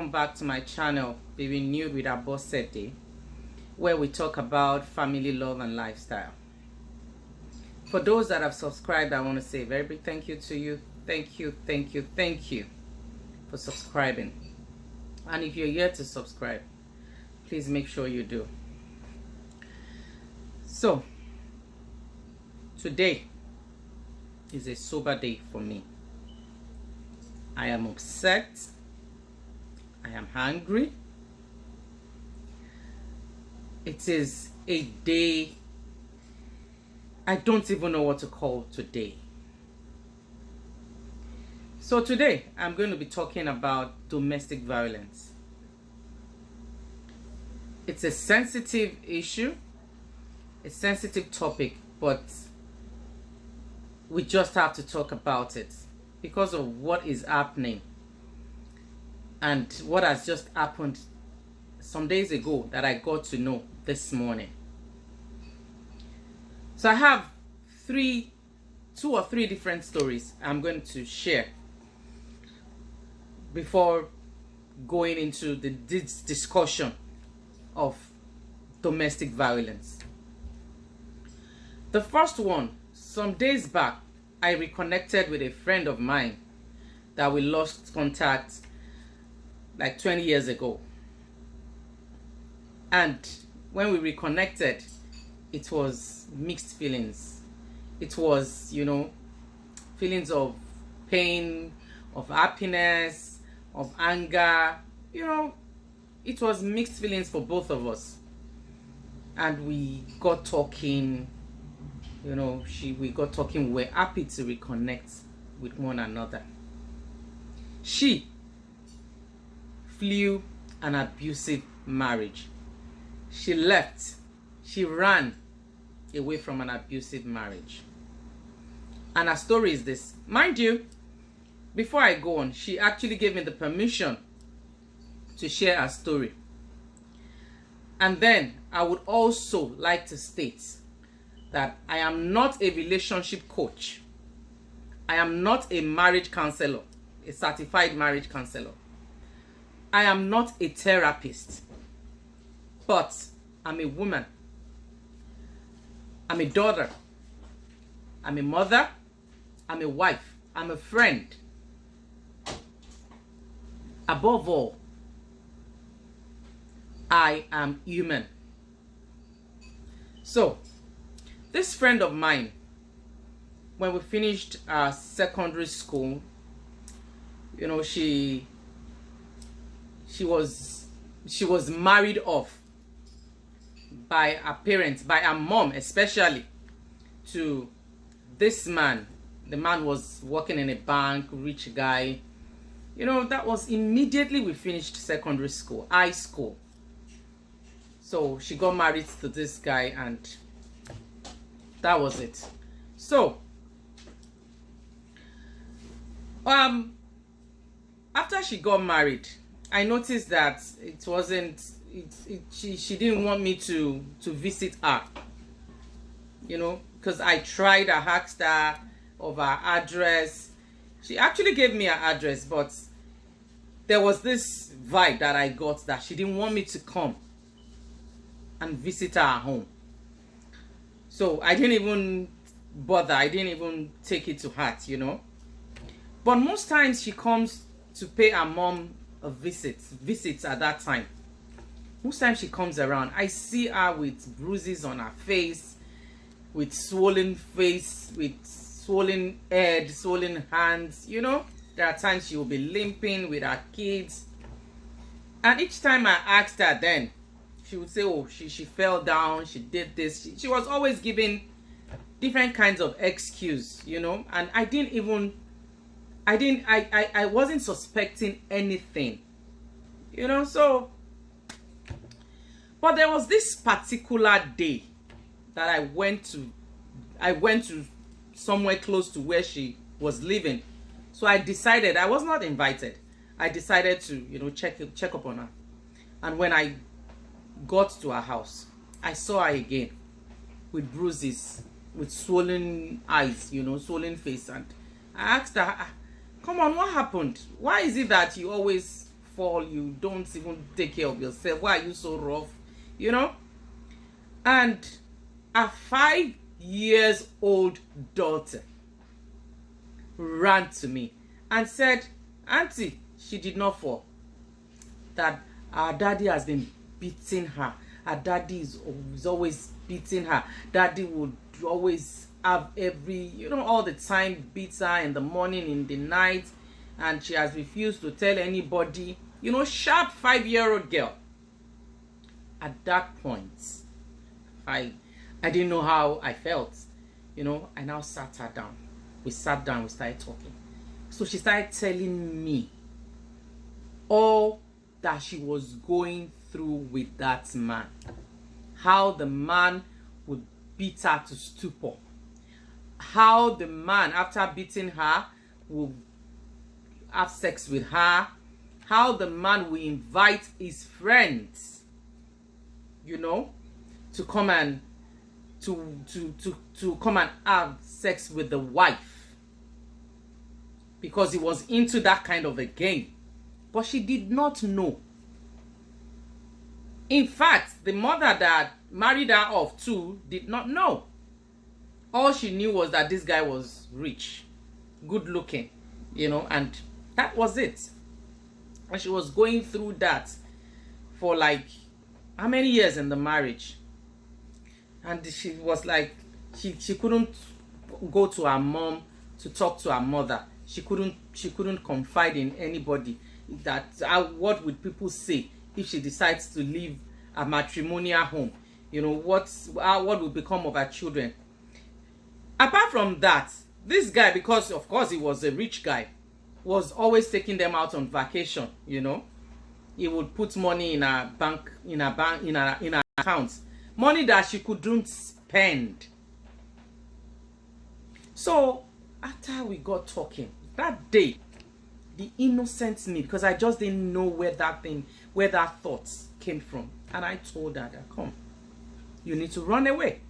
welcome back to my channel, Be Renewed with Abosede, where we talk about family, love, and lifestyle. For those that have subscribed, I want to say a very big thank you to you. Thank you for subscribing. And if you're yet to subscribe, please make sure you do. So, today is a sober day for me. I am upset. I am hungry. It is a day I don't even know what to call today. So today I'm going to be talking about domestic violence. It's a sensitive issue, a sensitive topic, but we just have to talk about it because of what is happening and what has just happened some days ago that I got to know this morning. So I have two or three different stories I'm going to share before going into this discussion of domestic violence. The first one, some days back, I reconnected with a friend of mine that we lost contact like 20 years ago. And when we reconnected, it was mixed feelings. It was, feelings of pain, of happiness, of anger. It was mixed feelings for both of us. And we got talking, we got talking. We're happy to reconnect with one another. She flew an abusive marriage. She left. She ran away from an abusive marriage. And her story is this. Mind you, before I go on, she actually gave me the permission to share her story. And then I would also like to state that I am not a relationship coach. I am not a marriage counselor, a certified marriage counselor. I am not a therapist, but I'm a woman. I'm a daughter. I'm a mother. I'm a wife. I'm a friend. Above all, I am human. So, this friend of mine, when we finished our secondary school, she was married off by her parents, by her mom especially, to this man. The man was working in a bank, rich guy. That was immediately we finished secondary school, high school. So she got married to this guy and that was it. So, after she got married, I noticed that it wasn't, she didn't want me to visit her, because I tried, I asked her of her address. She actually gave me her address, but there was this vibe that I got that she didn't want me to come and visit her at home. So I didn't even bother. I didn't even take it to heart, But most times she comes to pay her mom a visits at that time. Most times she comes around, I see her with bruises on her face, with swollen face, with swollen head, swollen hands. There are times she will be limping with her kids. And each time I asked her then, she would say, oh, she fell down, she did this. She was always giving different kinds of excuse, and I wasn't suspecting anything, so. But there was this particular day that I went to somewhere close to where she was living. So I decided, I was not invited. I decided to, check up on her. And when I got to her house, I saw her again with bruises, with swollen eyes, swollen face. And I asked her, come on, what happened? Why is it that you always fall, you don't even take care of yourself. Why are you so rough? You know? And a 5-year-old daughter ran to me and said, Auntie, she did not fall. That our daddy has been beating her. Her daddy is always beating her. Daddy would always have all the time beats her in the morning, in the night. And she has refused to tell anybody. Sharp 5-year-old girl. At that point, I didn't know how I felt. I now sat her down. We sat down, we started talking. So she started telling me all that she was going through with that man. How the man would beat her to stupor. How the man, after beating her, would have sex with her. How the man will invite his friends, to come and to come and have sex with the wife, because he was into that kind of a game. But she did not know. In fact, the mother that married her off too did not know. All she knew was that this guy was rich, good looking, and that was it. And she was going through that for like how many years in the marriage? And she was like, she couldn't go to her mom to talk to her mother. She couldn't confide in anybody. That what would people say if she decides to leave a matrimonial home? What will become of her children? Apart from that, this guy, because of course he was a rich guy, was always taking them out on vacation. He would put money in her bank, in her account, money that she couldn't spend. So after we got talking that day, the innocent me, because I just didn't know where that thought came from, and I told her that, come, you need to run away.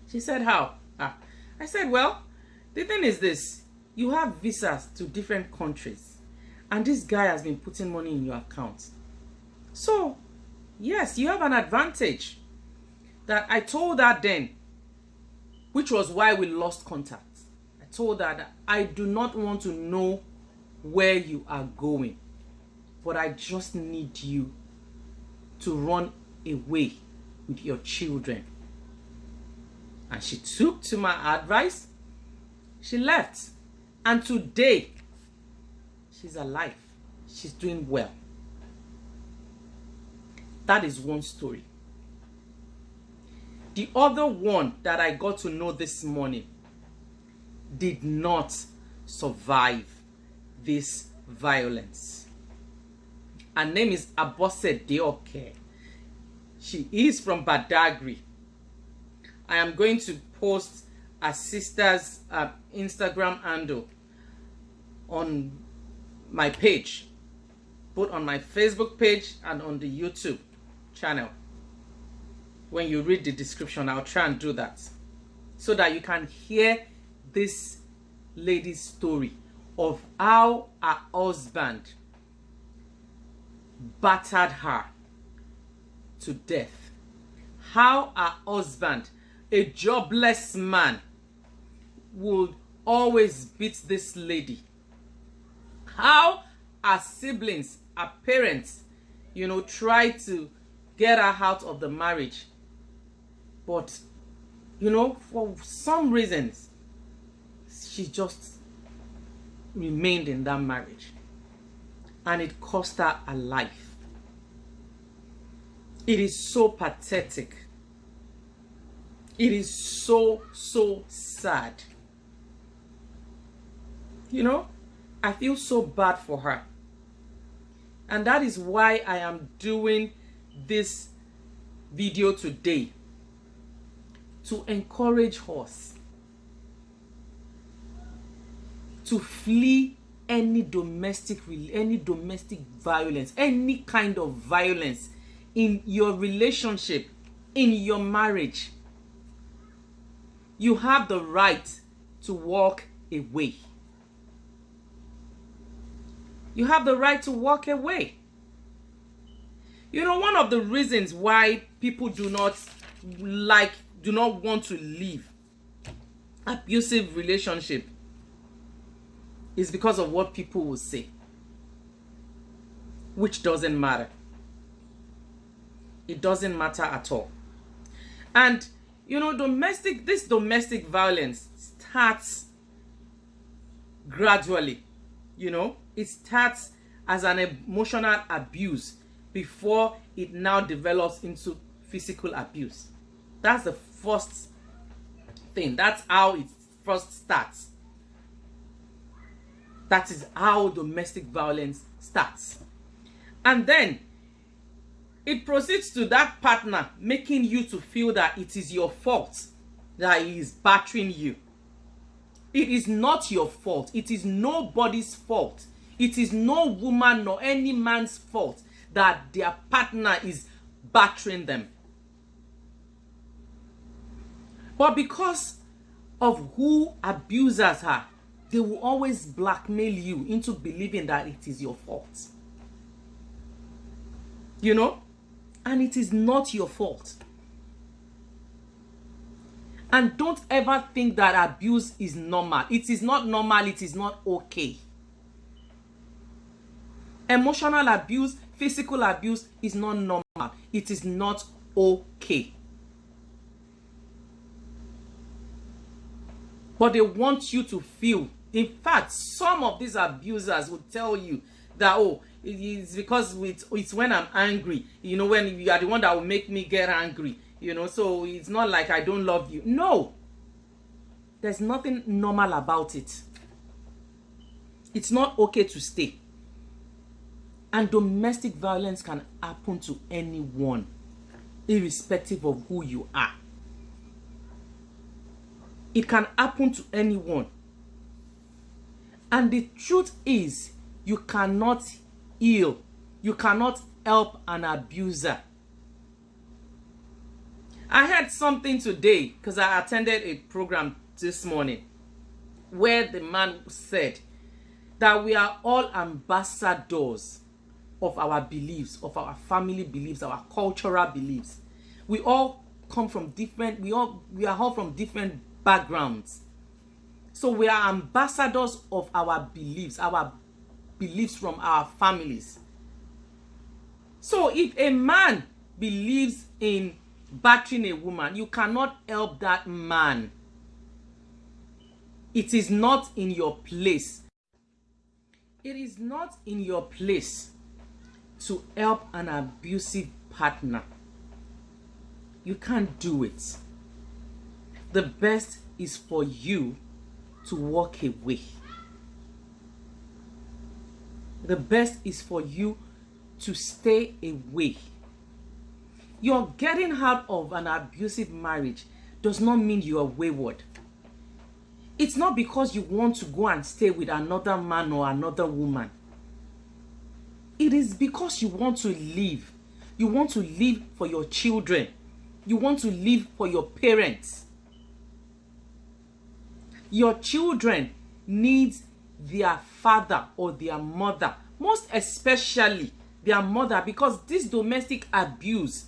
She said, how? I said, well, the thing is this: you have visas to different countries, and this guy has been putting money in your account. So yes, you have an advantage. That I told her then, which was why we lost contact. I told her that I do not want to know where you are going, but I just need you to run away with your children. And she took to my advice. She left. And today, she's alive. She's doing well. That is one story. The other one that I got to know this morning did not survive this violence. Her name is Abosede Okeowo. She is from Badagry. I am going to post her sister's Instagram handle on my page, both on my Facebook page and on the YouTube channel. When you read the description, I'll try and do that so that you can hear this lady's story of how her husband battered her to death. How her husband, a jobless man, would always beat this lady. How her siblings, her parents, try to get her out of the marriage. But, for some reasons, she just remained in that marriage. And it cost her a life. It is so pathetic. It is so, so sad. I feel so bad for her. And that is why I am doing this video today. To encourage us to flee any domestic violence, any kind of violence in your relationship, in your marriage. You have the right to walk away. You have the right to walk away. You know, one of the reasons why people do not want to leave abusive relationship is because of what people will say, which doesn't matter. It doesn't matter at all. And you know, this domestic violence starts gradually. You know, it starts as an emotional abuse before it now develops into physical abuse. That's the first thing. That's how it first starts. That is how domestic violence starts. And then it proceeds to that partner making you to feel that it is your fault that he is battering you. It is not your fault. It is nobody's fault. It is no woman nor any man's fault that their partner is battering them. But because of who abusers are, they will always blackmail you into believing that it is your fault. You know? And it is not your fault. And don't ever think that abuse is normal. It is not normal. It is not okay. Emotional abuse, physical abuse is not normal. It is not okay. But they want you to feel. In fact, some of these abusers will tell you that, oh, it's because it's when I'm angry. You know, when you are the one that will make me get angry. You know, so it's not like I don't love you. No. There's nothing normal about it. It's not okay to stay. And domestic violence can happen to anyone, irrespective of who you are. It can happen to anyone. And the truth is, you cannot heal. You cannot help an abuser. I heard something today because I attended a program this morning where the man said that we are all ambassadors of our beliefs, of our family beliefs, our cultural beliefs. We all come from different, we are all from different backgrounds. So we are ambassadors of our beliefs from our families. So if a man believes in battering a woman, you cannot help that man. It is not in your place. It is not in your place to help an abusive partner. You can't do it. The best is for you to walk away. The best is for you to stay away. Your getting out of an abusive marriage does not mean you are wayward. It's not because you want to go and stay with another man or another woman. It is because you want to live. You want to live for your children. You want to live for your parents. Your children need their father or their mother, most especially their mother, because this domestic abuse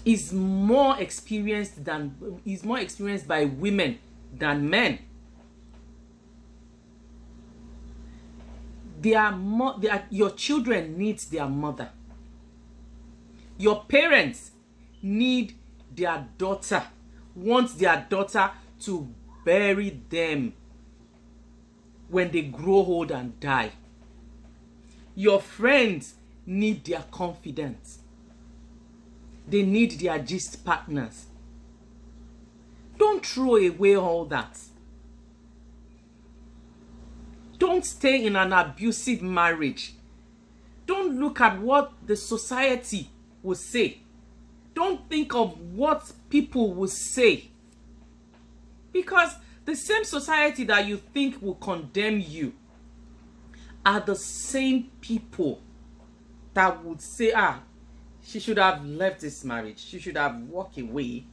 is more experienced by women than men. Your children need their mother. Your parents need their daughter, want their daughter to bury them when they grow old and die. Your friends need their confidence. They need their gist partners. Don't throw away all that. Don't stay in an abusive marriage. Don't look at what the society will say. Don't think of what people will say. Because the same society that you think will condemn you are the same people that would say, she should have left this marriage. She should have walked away.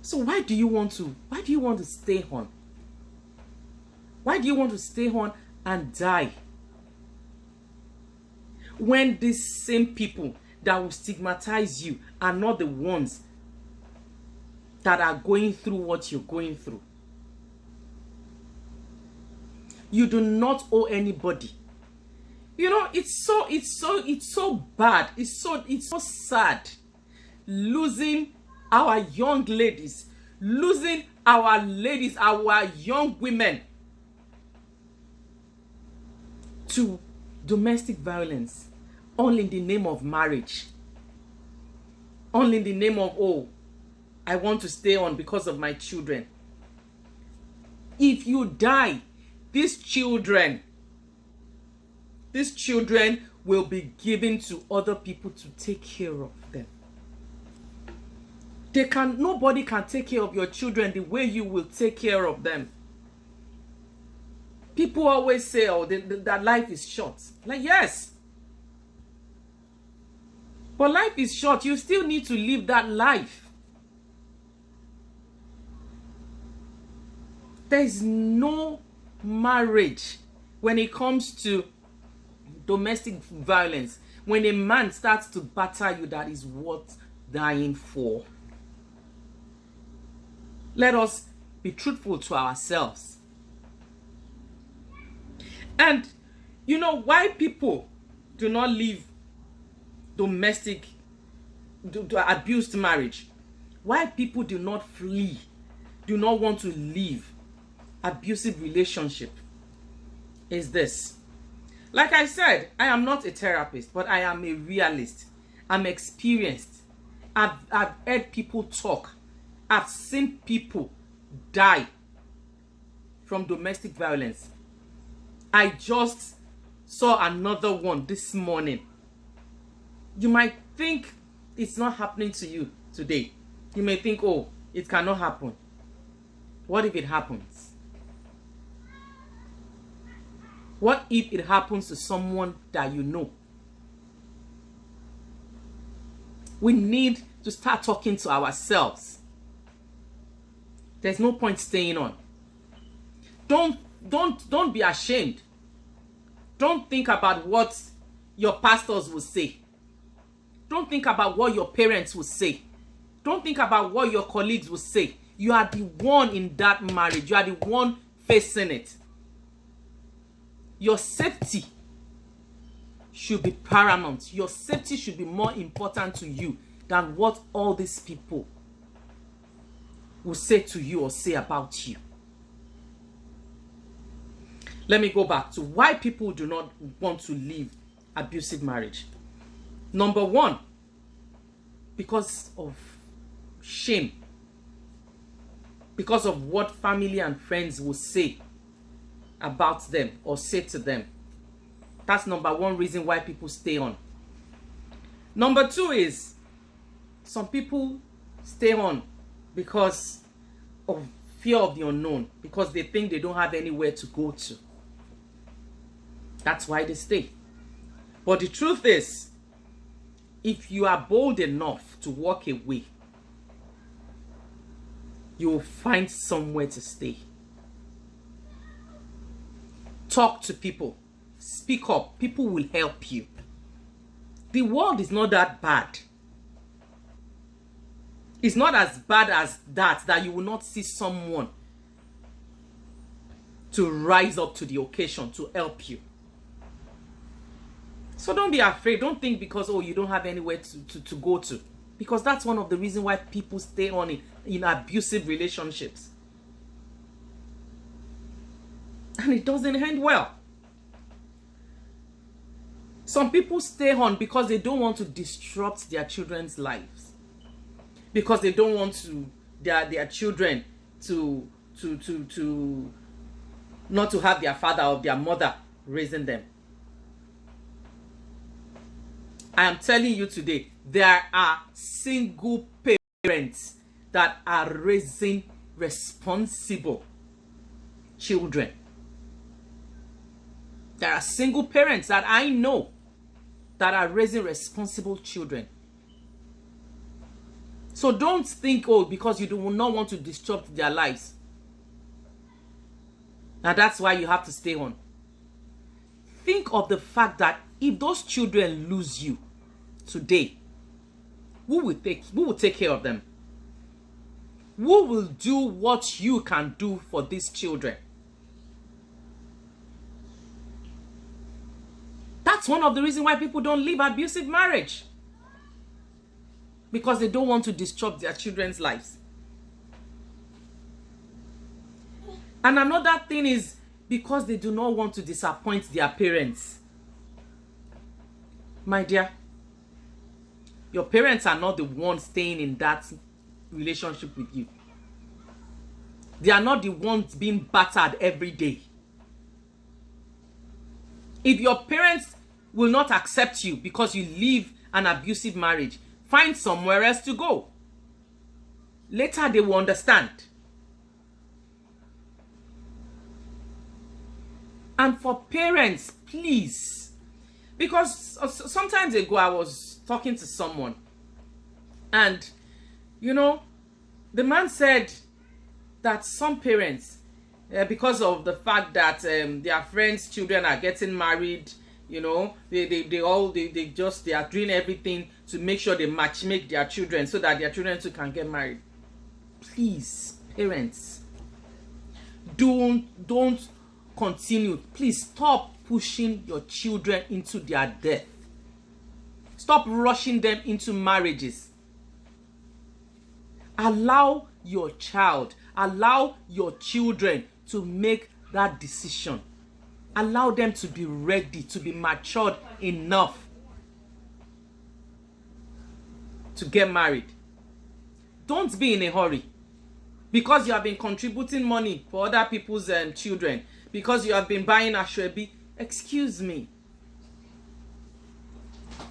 So why do you want to stay on? Why do you want to stay on and die? When these same people that will stigmatize you are not the ones that are going through what you're going through. You do not owe anybody. You know, it's so bad. It's so sad losing our young ladies, losing our ladies, our young women to domestic violence, all in the name of marriage, all in the name of, oh, I want to stay on because of my children. If you die, these children will be given to other people to take care of them. Nobody can take care of your children the way you will take care of them. People always say, oh, that life is short. Like, yes. But life is short. You still need to live that life. There is no marriage when it comes to domestic violence. When a man starts to batter you, that is worth dying for. Let us be truthful to ourselves. And you know why people do not leave domestic, abused marriage? Why people do not flee, do not want to leave abusive relationship is this. Like I said, I am not a therapist, but I am a realist. I'm experienced. I've heard people talk. I've seen people die from domestic violence. I just saw another one this morning. You might think it's not happening to you today. You may think, oh, it cannot happen. What if it happens? What if it happens to someone that you know? We need to start talking to ourselves. There's no point staying on. Don't be ashamed. Don't think about what your pastors will say. Don't think about what your parents will say. Don't think about what your colleagues will say. You are the one in that marriage. You are the one facing it. Your safety should be paramount. Your safety should be more important to you than what all these people will say to you or say about you. Let me go back to why people do not want to leave abusive marriage. Number one, because of shame. Because of what family and friends will say about them or say to them. That's number one reason why people stay on. Number two is some people stay on because of fear of the unknown, because they think they don't have anywhere to go to. That's why they stay. But the truth is, if you are bold enough to walk away, you will find somewhere to stay. Talk to people. Speak up. People will help you. The world is not that bad. It's not as bad as that you will not see someone to rise up to the occasion to help you. So don't be afraid. Don't think because, oh, you don't have anywhere to go to. Because that's one of the reasons why people stay on in abusive relationships. And it doesn't end well. Some people stay on because they don't want to disrupt their children's lives. Because they don't want their children to not to have their father or their mother raising them. I am telling you today, there are single parents that are raising responsible children. There are single parents that I know that are raising responsible children. So don't think, oh, because you do not want to disrupt their lives. And that's why you have to stay on. Think of the fact that if those children lose you today, who will take care of them? Who will do what you can do for these children? That's one of the reasons why people don't leave abusive marriage. Because they don't want to disrupt their children's lives. And another thing is because they do not want to disappoint their parents. My dear, your parents are not the ones staying in that relationship with you. They are not the ones being battered every day. If your parents will not accept you because you live an abusive marriage, find somewhere else to go. Later they will understand. And for parents, please, because sometimes ago I was talking to someone and, you know, the man said that some parents, because of the fact that their friends' children are getting married, you know, they are doing everything to make sure they matchmake their children so that their children too can get married. Please, parents, don't continue. Please stop pushing your children into their death. Stop rushing them into marriages. Allow your child, allow your children to make that decision. Allow them to be ready, to be matured enough to get married. Don't be in a hurry because you have been contributing money for other people's children, because you have been buying ashwebi. Excuse me.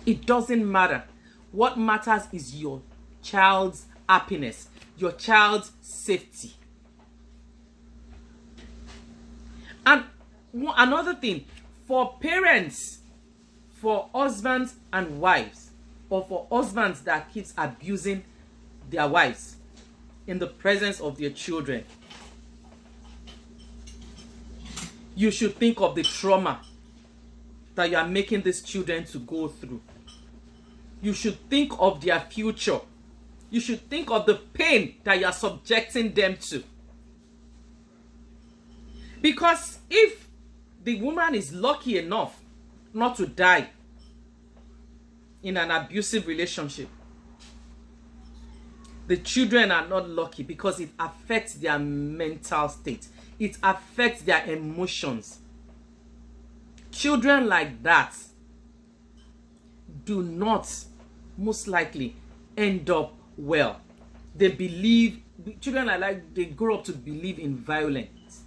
It doesn't matter. What matters is your child's happiness, your child's safety. And another thing, for parents, for husbands and wives, or for husbands that keeps abusing their wives in the presence of their children, you should think of the trauma that you are making these children to go through. You should think of their future. You should think of the pain that you are subjecting them to. Because if the woman is lucky enough not to die in an abusive relationship, the children are not lucky because it affects their mental state. It affects their emotions. Children like that do not most likely end up well. They believe, children like they grow up to believe in violence.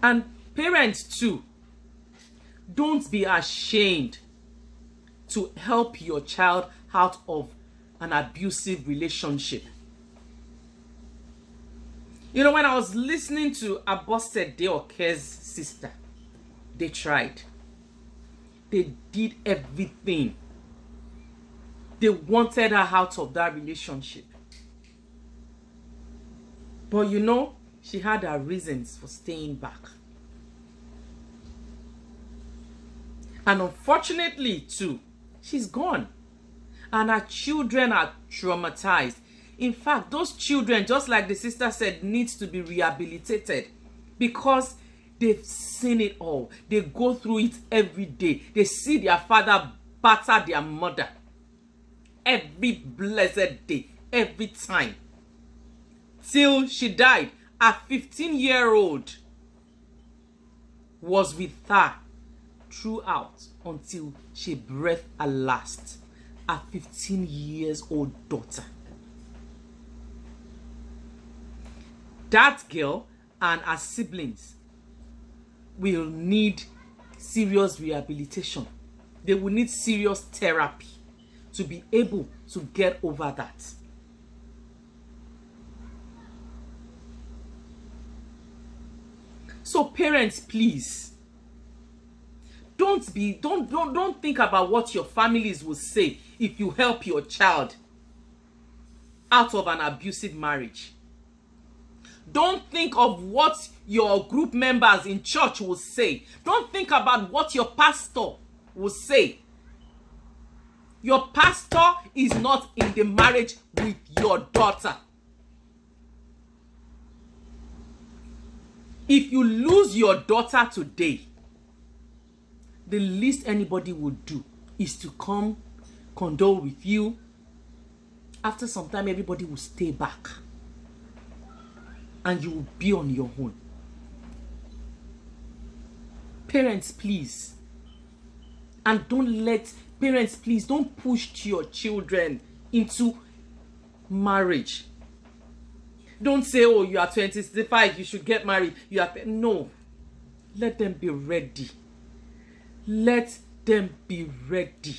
And parents too, don't be ashamed to help your child out of an abusive relationship. You know, when I was listening to Abosede Okeowo's sister, they tried. They did everything. They wanted her out of that relationship. But you know, she had her reasons for staying back. And unfortunately too, she's gone. And her children are traumatized. In fact, those children, just like the sister said, needs to be rehabilitated because they've seen it all. They go through it every day. They see their father batter their mother every blessed day, every time. Till she died, a 15-year-old was with her throughout until she breathed her last. A 15-year-old daughter. That girl and her siblings will need serious rehabilitation. They will need serious therapy to be able to get over that. So parents, please, don't think about what your families will say if you help your child out of an abusive marriage. Don't think of what your group members in church will say. Don't think about what your pastor will say. Your pastor is not in the marriage with your daughter. If you lose your daughter today, the least anybody would do is to come condole with you. After some time, everybody will stay back and you will be on your own. Parents, please. And parents, please, don't push your children into marriage. Don't say, oh, you are 25, you should get married. No. Let them be ready. Let them be ready.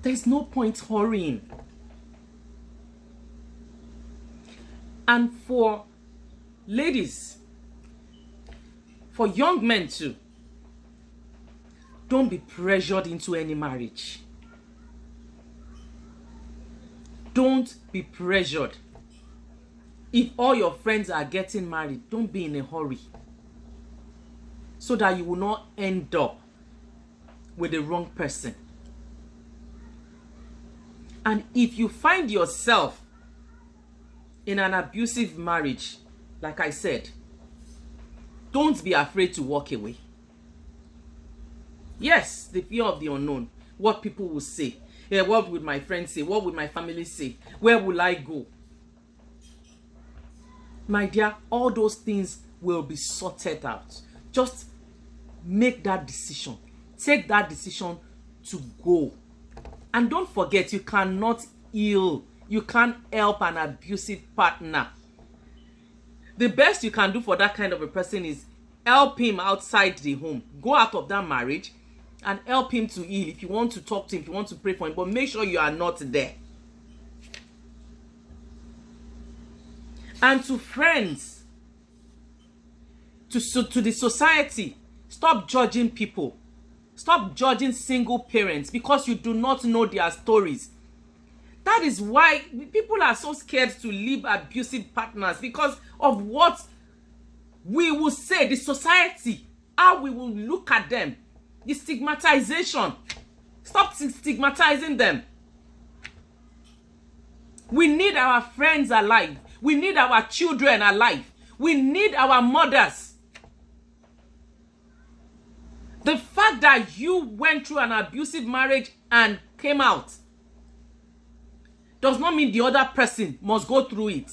There's no point hurrying. And for ladies, for young men too, don't be pressured into any marriage. Don't be pressured. If all your friends are getting married, don't be in a hurry, so that you will not end up with the wrong person. And if you find yourself in an abusive marriage, like I said, don't be afraid to walk away. Yes, the fear of the unknown. What people will say. Yeah, what would my friends say? What would my family say? Where will I go? My dear, all those things will be sorted out. Just make that decision. Take that decision to go. And don't forget, you cannot heal. You can't help an abusive partner. The best you can do for that kind of a person is help him outside the home. Go out of that marriage and help him to heal. If you want to talk to him, if you want to pray for him, but make sure you are not there. And to friends, to the society, stop judging people. Stop judging single parents because you do not know their stories. That is why people are so scared to leave abusive partners, because of what we will say, the society, how we will look at them, the stigmatization. Stop stigmatizing them. We need our friends alive. We need our children alive. We need our mothers. The fact that you went through an abusive marriage and came out does not mean the other person must go through it.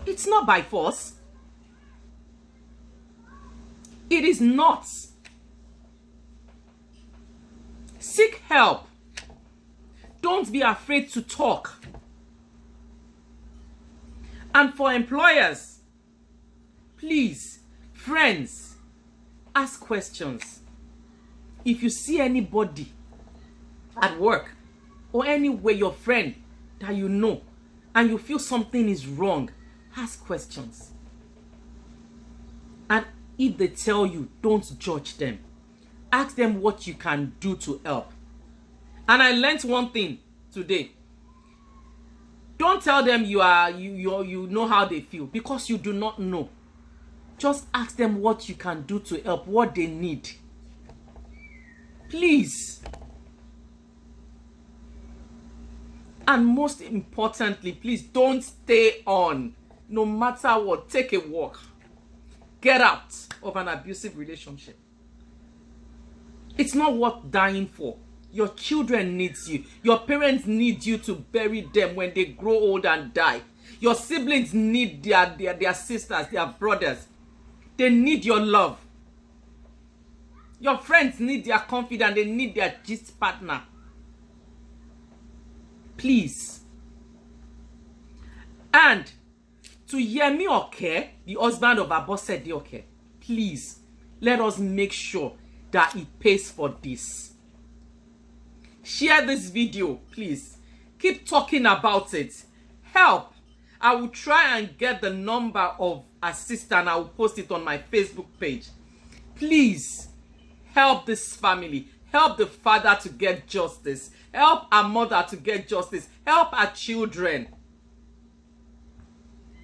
It's not by force. It is not. Seek help. Don't be afraid to talk. And for employers, please, friends, ask questions. If you see anybody at work or anywhere, your friend that you know, and you feel something is wrong, ask questions. And if they tell you, don't judge them. Ask them what you can do to help. And I learned one thing today. Don't tell them you know how they feel, because you do not know. Just ask them what you can do to help, what they need. Please. And most importantly, please don't stay on. No matter what, take a walk. Get out of an abusive relationship. It's not worth dying for. Your children need you. Your parents need you to bury them when they grow old and die. Your siblings need their sisters, their brothers. They need your love. Your friends need their confidence. They need their gist partner. Please. And to Yemi Oke, the husband of Abosede Okeowo, please, let us make sure that he pays for this. Share this video, please. Keep talking about it. Help. I will try and get the number of assistant. I will post it on my Facebook page. Please, help this family. Help the father to get justice. Help our mother to get justice. Help our children.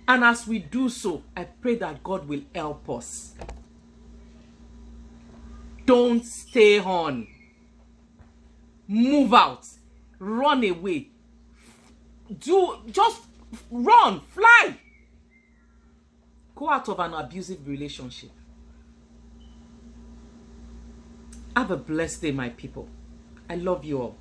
And as we do so, I pray that God will help us. Don't stay on. Move out. Run away. Just run. Fly. Go out of an abusive relationship. Have a blessed day, my people. I love you all.